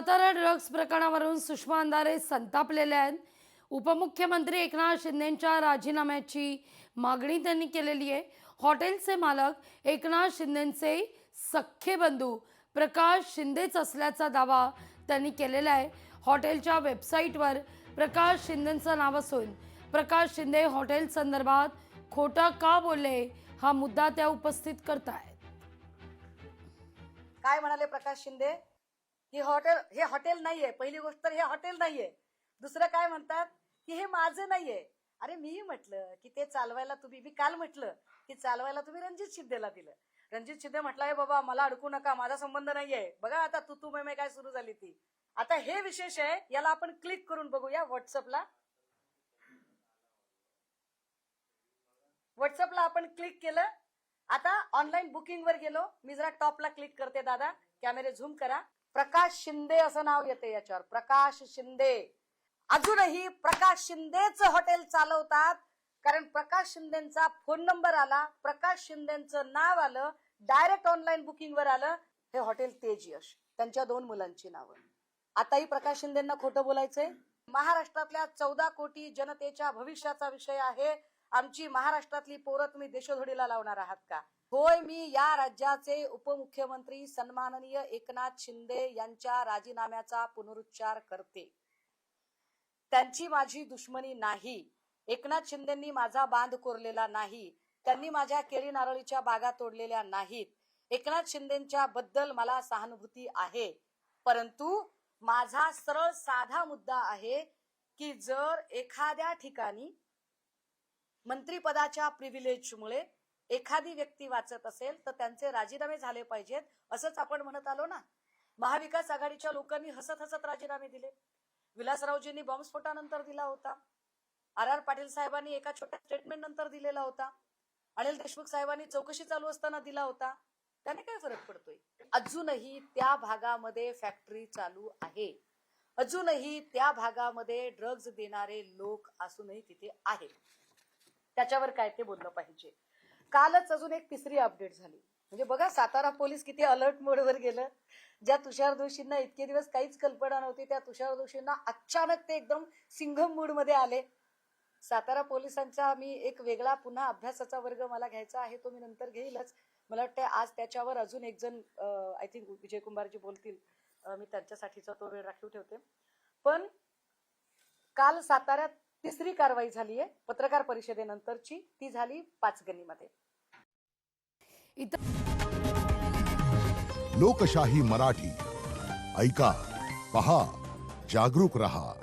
Satara drugs प्रकरणावरून सुषमा अंधारे संतापलेल्या आहेत। उपमुख्यमंत्री एकनाथ शिंदेंच्या राजीनाम्याची मागणी त्यांनी केलेली आहे। हॉटेलचे मालक एकनाथ शिंदेंचे सख्खे बंधू प्रकाश शिंदेच असल्याचा दावा त्यांनी केलेला आहे। हॉटेलच्या वेबसाईटवर प्रकाश शिंदेंचं नाव असून प्रकाश शिंदे हॉटेल संदर्भात खोटा का बोलले हा मुद्दा त्या उपस्थित करतायत। काय म्हणाले प्रकाश शिंदे की हे हॉटेल नाहीये। पहिली गोष्ट तर हे हॉटेल नाहीये। दुसरं काय म्हणतात की हे माझं नाहीये। अरे मी म्हटलं की ते चालवायला मी काल म्हटलं की चालवायला तुम्ही रणजित शिंदेला दिलं। रणजित शिंदे म्हटलाय बाबा मला अडकू नका, माझा संबंध नाहीये। बघा आता तू मैं काय सुरू झाली ती। आता हे विशेष आहे, याला आपण क्लिक करून बघूया व्हॉट्सअपला। व्हॉट्सअपला आपण क्लिक केलं। आता ऑनलाईन बुकिंग वर गेलो। मी जरा टॉपला क्लिक करते, दादा कॅमेरे झूम करा। प्रकाश शिंदे असं नाव येते याच्यावर, प्रकाश शिंदे। अजूनही प्रकाश शिंदेच हॉटेल चालवतात, कारण प्रकाश शिंदेचा फोन नंबर आला, प्रकाश शिंदेचं नाव आलं, डायरेक्ट ऑनलाईन बुकिंग वर आलं। हे हॉटेल तेज यश, त्यांच्या 2 मुलांची नावं। आताही प्रकाश शिंदेंना खोटं बोलायचंय। महाराष्ट्रातल्या 14 कोटी जनतेच्या भविष्याचा विषय आहे। आमची महाराष्ट्रातली पोरं तुम्ही देशोधडीला लावणार आहात का? होय, मी या राज्याचे उपमुख्यमंत्री सन्माननीय एकनाथ शिंदे यांच्या राजीनाम्याचा पुनरुच्चार करते। त्यांची माझी दुश्मनी नाही। एकनाथ शिंदेंनी माझा बांध कोरलेला नाही। त्यांनी माझ्या केळी नारळीच्या बागा तोडलेल्या नाहीत। एकनाथ शिंदेंच्या बद्दल मला सहानुभूती आहे, परंतु माझा सरळ साधा मुद्दा आहे की जर एखाद्या ठिकाणी मंत्रिपदाच्या प्रिव्हिलेजमुळे एखादी व्यक्ती वाचत असेल तर त्यांचे राजीनामे झाले पाहिजेत, असंच आपण म्हणत आलो ना। महाविकास आघाडीच्या लोकांनी हसत हसत राजीनामे दिले। विलासरावजींनी बॉम्बस्फोटानंतर दिला होता। आर पाटील साहेबांनी एका छोट्या स्टेटमेंट नंतर दिलेला होता। अनिल देशमुख साहेबांनी चौकशी चालू असताना दिला होता। त्याने काय फरक पडतोय? अजूनही त्या भागामध्ये फॅक्टरी चालू आहे। अजूनही त्या भागामध्ये ड्रग्ज देणारे लोक असूनही तिथे आहेत। त्याच्यावर काय ते बोललं पाहिजे। कालच अजून एक तिसरी अपडेट झाली। म्हणजे बघा सातारा पोलीस किती अलर्ट मोडवर गेलं। ज्या तुषार दोषींना इतके दिवस काहीच कल्पना नव्हती, त्या तुषार दोषींना अचानक ते एकदम सिंघम मूड मध्ये आले। सातारा पोलिसांचा मी एक वेगळा पुन्हा अभ्यासाचा वर्ग मला घ्यायचा आहे, तो मी नंतर घेईलच। मला वाटतं आज त्याच्यावर अजून एक जण आय थिंक विजयकुमारजी बोलतील, मी त्यांच्यासाठीचा तो वेळ राखीव ठेवते। पण काल साताऱ्यात तिसरी कारवाई झाली आहे पत्रकार परिषदेनंतरची, ती झाली पाचगणीमध्ये। लोकशाही मराठी ऐका, पहा, जागरूक रहा।